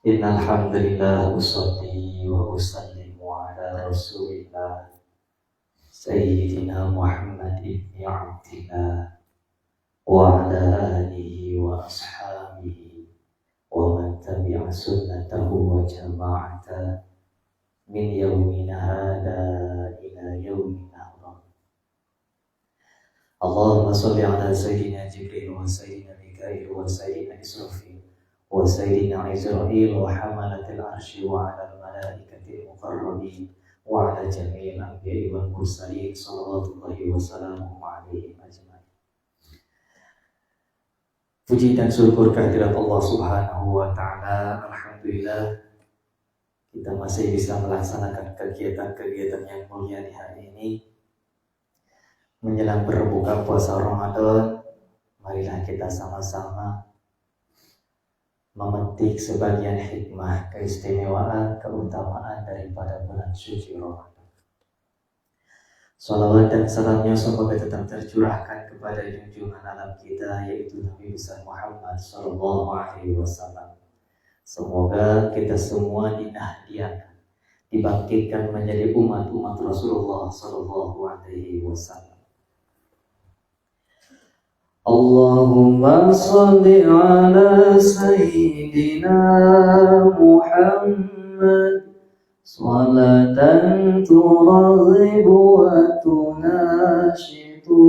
Innal hamdalillah usolli wa usallimu ala rasulillah sayyidina Muhammad ibn Abdillah wa ala alihi wa ashabihi wa man tabi'a sunnatahu wa jama'ata min yaumina hada ila yaumina hadha. Allahumma salli ala sayyidina Jibril wa sayyidina Mikail wa sayyidina Israfil wa sayyidina Israil wa hamalatil arsy wa ala malaikatil muqarrabin wa ala jami'il anbiya'i wal mursalin sallallahu wa sallamu alaihim ajma'in. Puji dan syukur kehadirat Allah Subhanahu wa taala. Alhamdulillah kita masih bisa melaksanakan kegiatan-kegiatan yang mulia di hari ini. Menjelang berbuka puasa Ramadan, marilah kita sama-sama memetik sebagian hikmah, keistimewaan, keutamaan daripada bulan suci Ramadan. Salawat dan salamnya semoga tetap tercurahkan kepada junjungan alam kita, yaitu Nabi besar Muhammad Sallallahu Alaihi Wasallam. Semoga kita semua dinahdiakan, dibangkitkan menjadi umat-umat Rasulullah Sallallahu Alaihi Wasallam. Allahumma salli ala sayyidina Muhammad salatan turaghibu wa tunashitu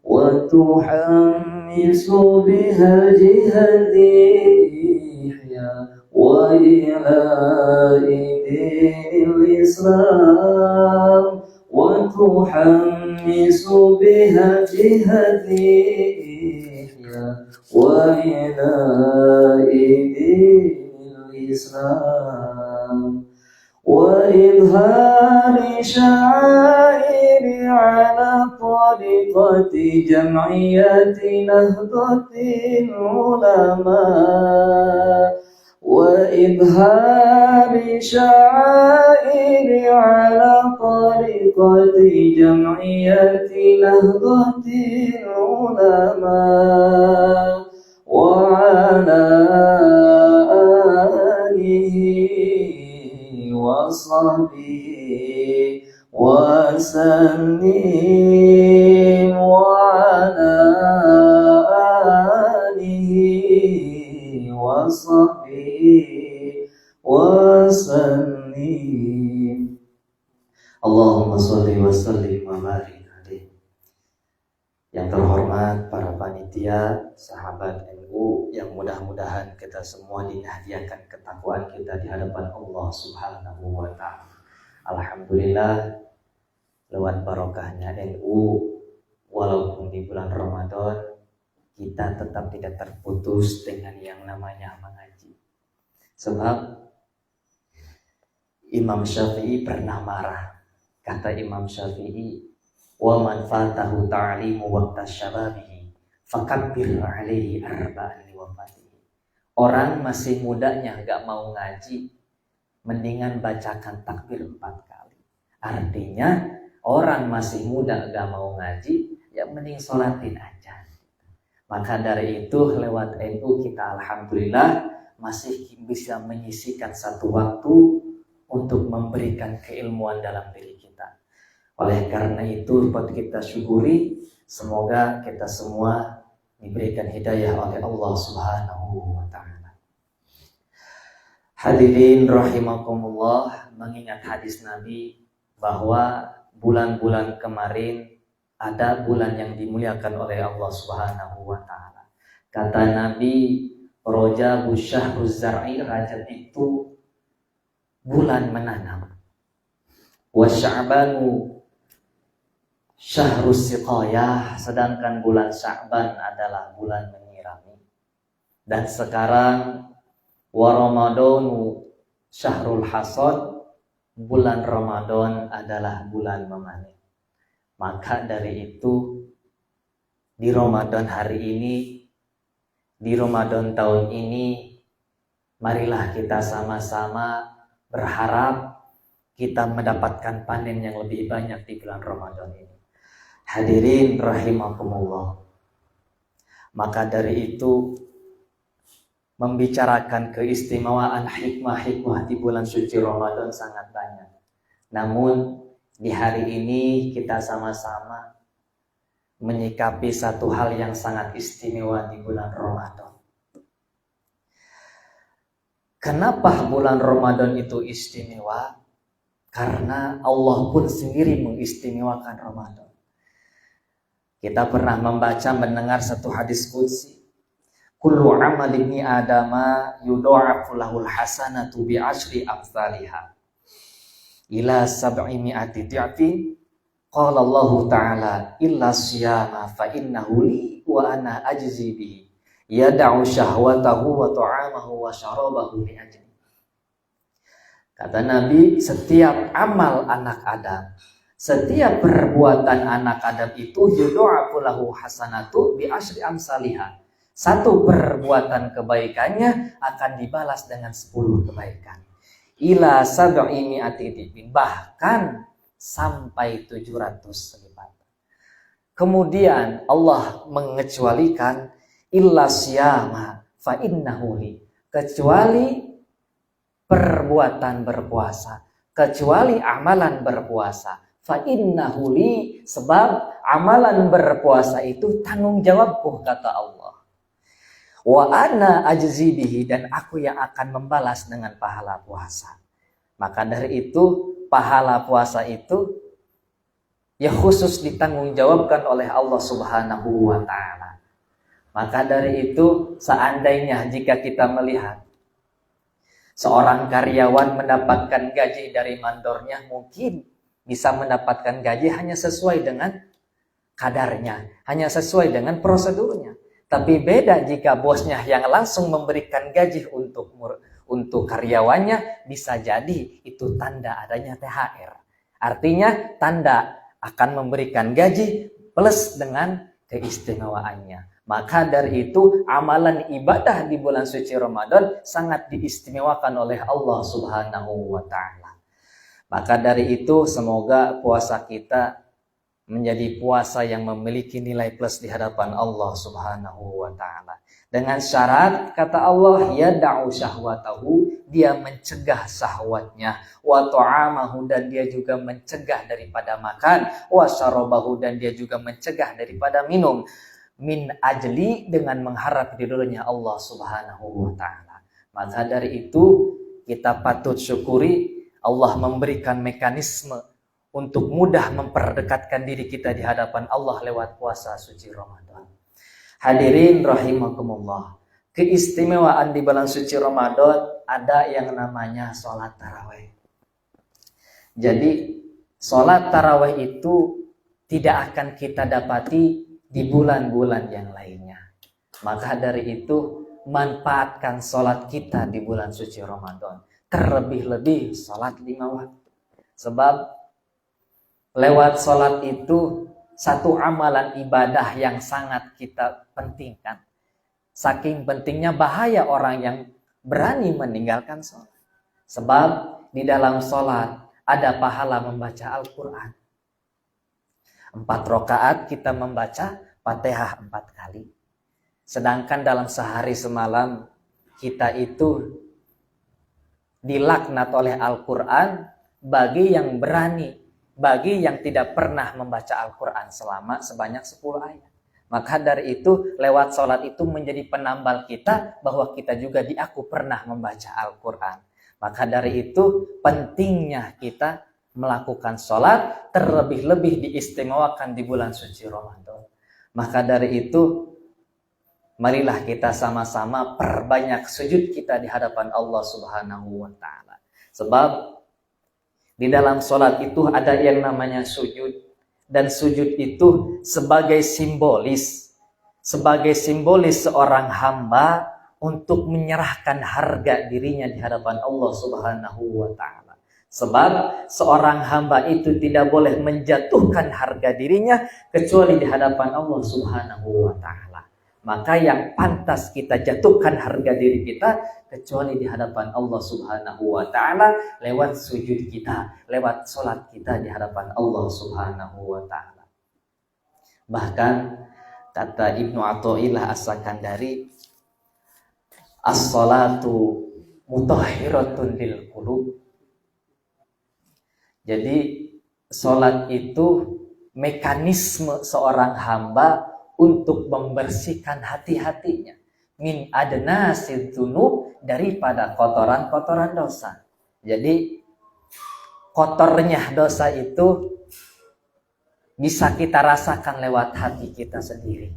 wa tuhammisu biha jihadiyya wa ila idil Islam wa tuhammisu biha jihadiyya wa ila idil Islam wa idhari sya'iri ala tariqati jam'iyati nahdlatil ulama wa idhari sya'iri ala tariqati jam'iyati nahdlatil ulama wa ala alihi wa sahbihi wa sallim wa ala alihi wa sahbihi wa sallim. Allahumma sholli wa sallim wa barik alaihi. Yang terhormat para panitia, sahabat NU, yang mudah-mudahan kita semua dinahdiakan ketakwaan kita di hadapan Allah Subhanahu wa taala. Alhamdulillah, lewat barokahnya NU, walaupun di bulan Ramadan kita tetap tidak terputus dengan yang namanya mengaji. Sebab Imam Syafi'i pernah marah. Kata Imam Syafi'i, wa man fatahu ta'limu waqta syababihi fakabbir alaihi arba'an liwafatihi. Orang masih mudanya gak mau ngaji, mendingan bacakan takbir 4 kali. Artinya orang masih muda gak mau ngaji, ya mending sholatin aja. Maka dari itu lewat NU kita alhamdulillah masih bisa menyisikan satu waktu untuk memberikan keilmuan dalam diri kita. Oleh karena itu patut kita syukuri, semoga kita semua diberikan hidayah oleh Allah Subhanahu wa taala. Hadirin rahimakumullah, mengingat hadis Nabi bahwa bulan-bulan kemarin ada bulan yang dimuliakan oleh Allah Subhanahu wa taala. Kata Nabi, Rajab syahruz zar'i, Rajab itu bulan menanam. Wa Sya'banu syahrus siqayah, sedangkan bulan Sya'ban adalah bulan menyirami. Dan sekarang wa Ramadanu syahrul hasad, bulan Ramadan adalah bulan memanen. Maka dari itu di Ramadan hari ini, di Ramadan tahun ini, marilah kita sama-sama berharap kita mendapatkan panen yang lebih banyak di bulan Ramadan ini. Hadirin rahimakumullah. Maka dari itu membicarakan keistimewaan hikmah-hikmah di bulan suci Ramadan sangat banyak. Namun di hari ini kita sama-sama menyikapi satu hal yang sangat istimewa di bulan Ramadan. Kenapa bulan Ramadan itu istimewa? Karena Allah pun sendiri mengistimewakan Ramadan. Kita pernah mendengar satu hadis qudsi. Kullu amal ibni adama yudha'afu lahul hasanatu bi asyri amsalihha ila sab'i mi'ati di'fin. Qala Allah Ta'ala illa siyama fa innahu li wa ana ajzi bihi yada'u syahwatahu wa ta'amahu wa syarabahu li ajli. Kata Nabi, setiap amal anak Adam, setiap perbuatan anak Adam itu yudha'afu lahu hasanatu bi asyri amsalihha. Satu perbuatan kebaikannya akan dibalas dengan 10 kebaikan. Ila sab'i mi'ati dhifin, bahkan sampai 700 lipat. Kemudian Allah mengecualikan illa siyama fa innahu li, kecuali perbuatan berpuasa, kecuali amalan berpuasa. Fa innahu li, sebab amalan berpuasa itu tanggung jawabku, kata Allah. Wa ana ajzi bihi, dan aku yang akan membalas dengan pahala puasa. Maka dari itu pahala puasa itu ya khusus ditanggung jawabkan oleh Allah Subhanahu wa Ta'ala. Maka dari itu seandainya jika kita melihat seorang karyawan mendapatkan gaji dari mandornya, mungkin bisa mendapatkan gaji hanya sesuai dengan kadarnya, hanya sesuai dengan prosedurnya. Tapi beda jika bosnya yang langsung memberikan gaji untuk karyawannya, bisa jadi itu tanda adanya THR. Artinya tanda akan memberikan gaji plus dengan keistimewaannya. Maka dari itu amalan ibadah di bulan suci Ramadan sangat diistimewakan oleh Allah Subhanahu wa Ta'ala. Maka dari itu semoga puasa kita menjadi puasa yang memiliki nilai plus di hadapan Allah Subhanahu wa Ta'ala. Dengan syarat, kata Allah, yada'u syahwatahu, dia mencegah syahwatnya, wa ta'amahu, dan dia juga mencegah daripada makan, wa syarabahu, dan dia juga mencegah daripada minum, min ajli, dengan mengharap ridhonya Allah Subhanahu wa Ta'ala. Maka dari itu kita patut syukuri Allah memberikan mekanisme untuk mudah memperdekatkan diri kita di hadapan Allah lewat puasa suci Ramadan. Hadirin rahimakumullah, keistimewaan di bulan suci Ramadan ada yang namanya sholat tarawih. Jadi sholat tarawih itu tidak akan kita dapati di bulan-bulan yang lainnya. Maka dari itu manfaatkan sholat kita di bulan suci Ramadan. Terlebih-lebih sholat 5 waktu. Sebab lewat sholat itu satu amalan ibadah yang sangat kita pentingkan. Saking pentingnya bahaya orang yang berani meninggalkan sholat. Sebab di dalam sholat ada pahala membaca Al-Quran. 4 rakaat kita membaca Fatihah 4 kali. Sedangkan dalam sehari semalam kita itu dilaknat oleh Al-Quran bagi yang berani, bagi yang tidak pernah membaca Al-Quran selama sebanyak 10 ayat. Maka dari itu lewat sholat itu menjadi penambal kita bahwa kita juga diaku pernah membaca Al-Quran. Maka dari itu pentingnya kita melakukan sholat, terlebih-lebih diistimewakan di bulan suci Ramadan. Maka dari itu marilah kita sama-sama perbanyak sujud kita di hadapan Allah Subhanahu wa Ta'ala. Sebab di dalam sholat itu ada yang namanya sujud. Dan sujud itu sebagai simbolis seorang hamba untuk menyerahkan harga dirinya di hadapan Allah Subhanahu wa Ta'ala. Sebab seorang hamba itu tidak boleh menjatuhkan harga dirinya kecuali di hadapan Allah Subhanahu wa Ta'ala. Maka yang pantas kita jatuhkan harga diri kita kecuali di hadapan Allah Subhanahu wa Ta'ala lewat sujud kita, lewat sholat kita di hadapan Allah Subhanahu wa Ta'ala. Bahkan kata Ibnu Athaillah As-Sakandari, As-salatu mutahhiratun lil qulub. Jadi salat itu mekanisme seorang hamba untuk membersihkan hati-hatinya min adnasid dzunub, daripada kotoran-kotoran dosa. Jadi kotornya dosa itu bisa kita rasakan lewat hati kita sendiri.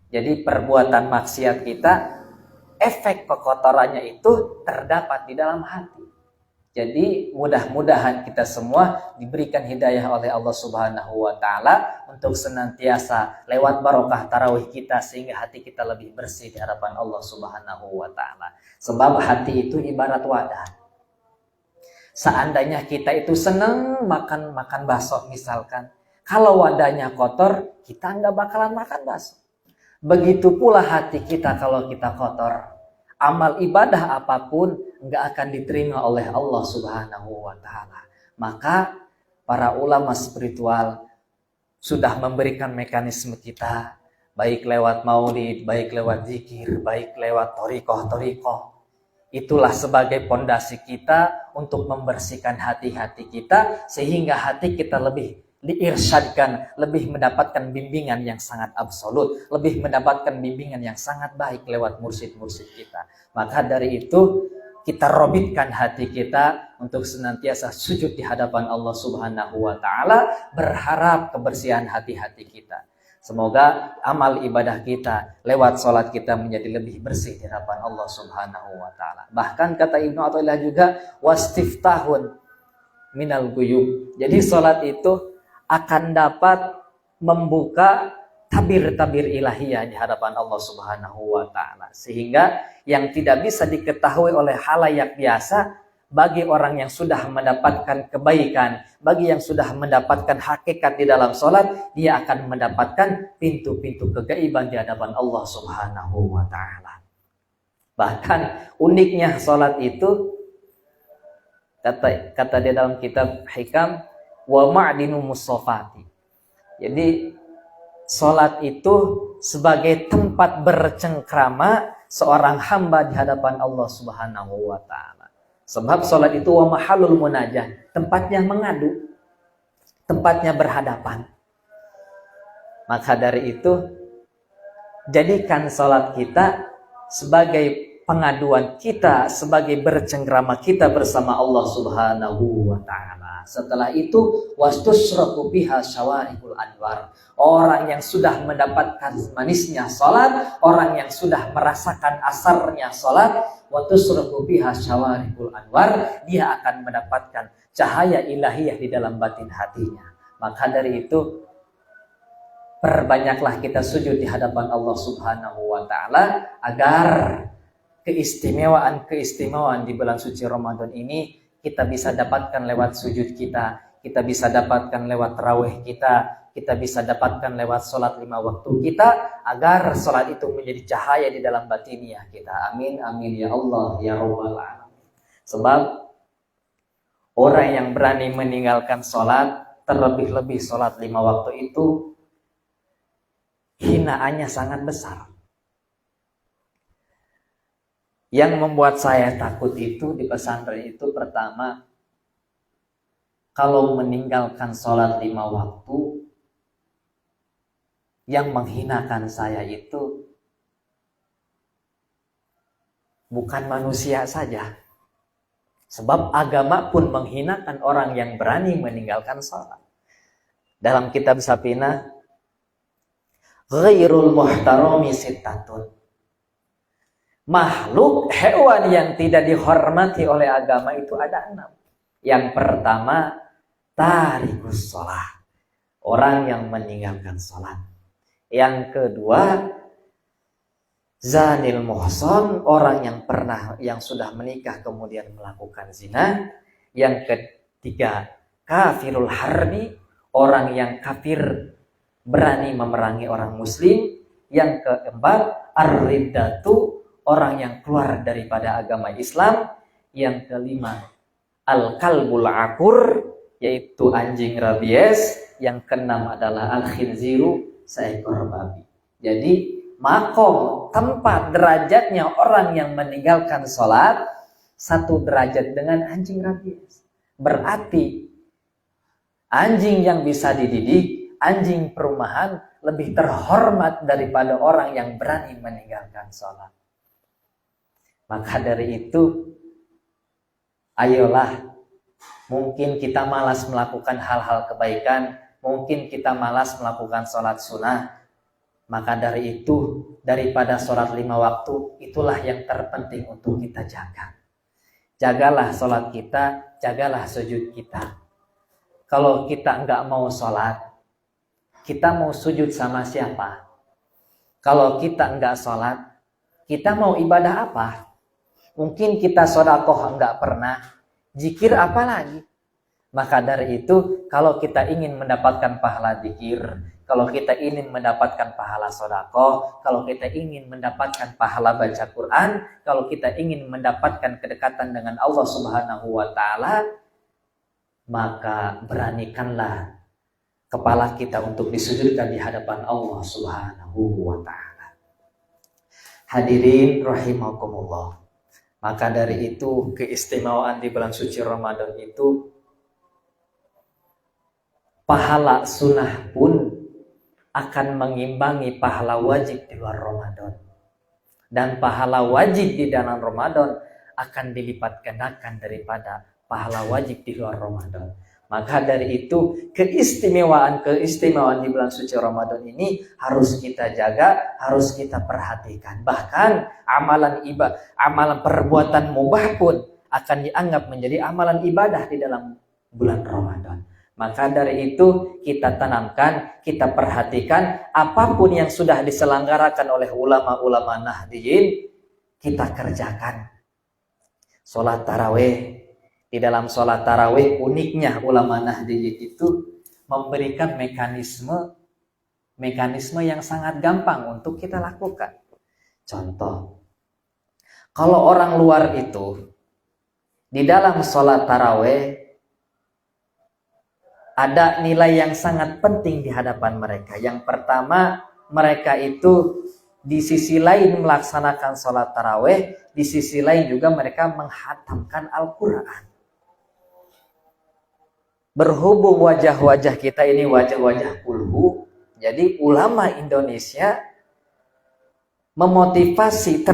Jadi perbuatan maksiat kita, efek kekotorannya itu terdapat di dalam hati. Jadi mudah-mudahan kita semua diberikan hidayah oleh Allah Subhanahu wa taala untuk senantiasa lewat barokah tarawih kita sehingga hati kita lebih bersih di hadapan Allah Subhanahu wa taala. Sebab hati itu ibarat wadah. Seandainya kita itu senang makan bakso misalkan, kalau wadahnya kotor, kita nggak bakalan makan bakso. Begitu pula hati kita kalau kita kotor, amal ibadah apapun nggak akan diterima oleh Allah Subhanahu wa taala. Maka para ulama spiritual sudah memberikan mekanisme kita, baik lewat maulid, baik lewat zikir, baik lewat thariqah. Itulah sebagai pondasi kita untuk membersihkan hati-hati kita sehingga hati kita lebih diirsyadkan, lebih mendapatkan bimbingan yang sangat absolut, lebih mendapatkan bimbingan yang sangat baik lewat mursyid-mursyid kita. Maka dari itu kita robitkan hati kita untuk senantiasa sujud di hadapan Allah Subhanahu wa taala, berharap kebersihan hati-hati kita. Semoga amal ibadah kita lewat sholat kita menjadi lebih bersih di hadapan Allah Subhanahu wa taala. Bahkan kata Ibnu Athaillah juga wastiftahun minal guyub. Jadi sholat itu akan dapat membuka tabir-tabir ilahiyah di hadapan Allah Subhanahu wa taala, sehingga yang tidak bisa diketahui oleh halayak biasa, bagi orang yang sudah mendapatkan kebaikan, bagi yang sudah mendapatkan hakikat di dalam sholat, dia akan mendapatkan pintu-pintu kegaiban di hadapan Allah Subhanahu wa taala. Bahkan uniknya sholat itu, kata di dalam kitab Hikam, wa ma'dinu musofati. Jadi salat itu sebagai tempat bercengkrama seorang hamba di hadapan Allah Subhanahu wa taala. Sebab salat itu wa mahalul munajah, tempatnya mengadu, tempatnya berhadapan. Maka dari itu jadikan salat kita sebagai pengaduan kita, sebagai bercengkrama kita bersama Allah Subhanahu wa taala. Setelah itu wastusraku biha syawarikul anwar. Orang yang sudah mendapatkan manisnya salat, orang yang sudah merasakan asarnya salat, wastusraku biha syawarikul anwar, dia akan mendapatkan cahaya ilahiyah di dalam batin hatinya. Maka dari itu perbanyaklah kita sujud di hadapan Allah Subhanahu wa taala agar keistimewaan di bulan suci Ramadan ini kita bisa dapatkan lewat sujud kita bisa dapatkan lewat tarawih kita bisa dapatkan lewat sholat 5 waktu kita, agar sholat itu menjadi cahaya di dalam batiniah kita. Amin, amin ya Allah, ya Rabbal Alamin. Sebab orang yang berani meninggalkan sholat, terlebih-lebih sholat 5 waktu itu, hinaannya sangat besar. Yang membuat saya takut itu di pesantren itu, pertama, kalau meninggalkan sholat 5 waktu, yang menghinakan saya itu bukan manusia saja. Sebab agama pun menghinakan orang yang berani meninggalkan sholat. Dalam kitab Sapina, ghairul muhtarami sittatun. Makhluk hewan yang tidak dihormati oleh agama itu ada 6. Yang pertama, tarikus sholat, orang yang meninggalkan sholat. Yang kedua, zanil muhson, orang yang sudah menikah kemudian melakukan zina. Yang ketiga, kafirul harbi, orang yang kafir berani memerangi orang muslim. Yang keempat, ar-riddatu, orang yang keluar daripada agama Islam. Yang kelima, al-kalbul akur, yaitu anjing rabies. Yang keenam adalah al-khinziru, seekor babi. Jadi makom, tempat, derajatnya orang yang meninggalkan sholat 1 derajat dengan anjing rabies. Berarti anjing yang bisa dididik, anjing perumahan lebih terhormat daripada orang yang berani meninggalkan sholat. Maka dari itu, ayolah, mungkin kita malas melakukan hal-hal kebaikan, mungkin kita malas melakukan sholat sunnah. Maka dari itu, daripada sholat 5 waktu, itulah yang terpenting untuk kita jaga. Jagalah sholat kita, jagalah sujud kita. Kalau kita nggak mau sholat, kita mau sujud sama siapa? Kalau kita nggak sholat, kita mau ibadah apa? Mungkin kita sedekah nggak pernah, zikir apa lagi? Maka dari itu, kalau kita ingin mendapatkan pahala zikir, kalau kita ingin mendapatkan pahala sedekah, kalau kita ingin mendapatkan pahala baca Quran, kalau kita ingin mendapatkan kedekatan dengan Allah Subhanahu wa taala, maka beranikanlah kepala kita untuk disujudkan di hadapan Allah Subhanahu wa taala. Hadirin rahimakumullah. Maka dari itu keistimewaan di bulan suci Ramadan itu, pahala sunnah pun akan mengimbangi pahala wajib di luar Ramadan. Dan pahala wajib di dalam Ramadan akan dilipat gandakan daripada pahala wajib di luar Ramadan. Maka dari itu keistimewaan di bulan suci Ramadan ini harus kita jaga, harus kita perhatikan. Bahkan amalan perbuatan mubah pun akan dianggap menjadi amalan ibadah di dalam bulan Ramadan. Maka dari itu kita tanamkan, kita perhatikan apapun yang sudah diselenggarakan oleh ulama-ulama Nahdliyin, kita kerjakan. Sholat tarawih, di dalam sholat tarawih uniknya ulama Nahdliyin itu memberikan mekanisme yang sangat gampang untuk kita lakukan. Contoh, kalau orang luar itu di dalam sholat tarawih ada nilai yang sangat penting di hadapan mereka. Yang pertama, mereka itu di sisi lain melaksanakan sholat tarawih, di sisi lain juga mereka menghatamkan Al-Quran. Berhubung wajah-wajah kita ini wajah-wajah kulhu, jadi ulama Indonesia termotivasi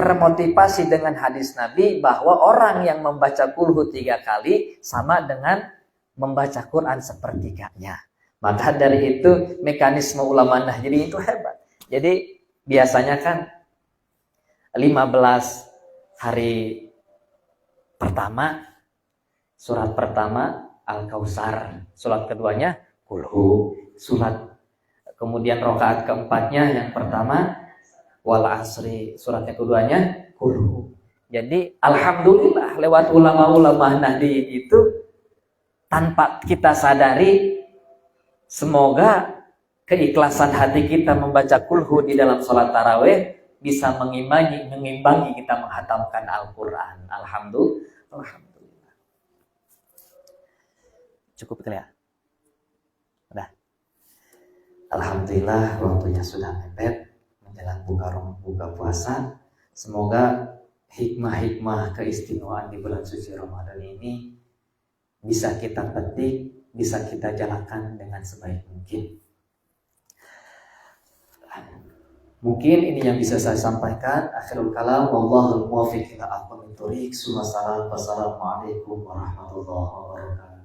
dengan hadis Nabi bahwa orang yang membaca kulhu 3 kali sama dengan membaca Quran sepertiganya. Maka dari itu mekanisme ulama Nahdliyin itu hebat. Jadi biasanya kan 15 hari pertama, surat pertama Al-Kautsar, surat keduanya Kulhu, kemudian rakaat keempatnya yang pertama Wal Asri, surat yang keduanya Kulhu. Jadi alhamdulillah lewat ulama-ulama Nahdliyin itu tanpa kita sadari, semoga keikhlasan hati kita membaca kulhu di dalam sholat tarawih bisa mengimbangi kita menghatamkan Al-Quran. Alhamdulillah. Cukup itu ya? Udah. Alhamdulillah waktunya sudah mepet menjelang buka puasa. Semoga hikmah-hikmah keistimewaan di bulan suci Ramadan ini bisa kita petik, bisa kita jalankan dengan sebaik mungkin. Mungkin ini yang bisa saya sampaikan. Akhirul kalam, wallahul muwaffiq ila aqwamit thoriq. Wassalamualaikum warahmatullahi wabarakatuh.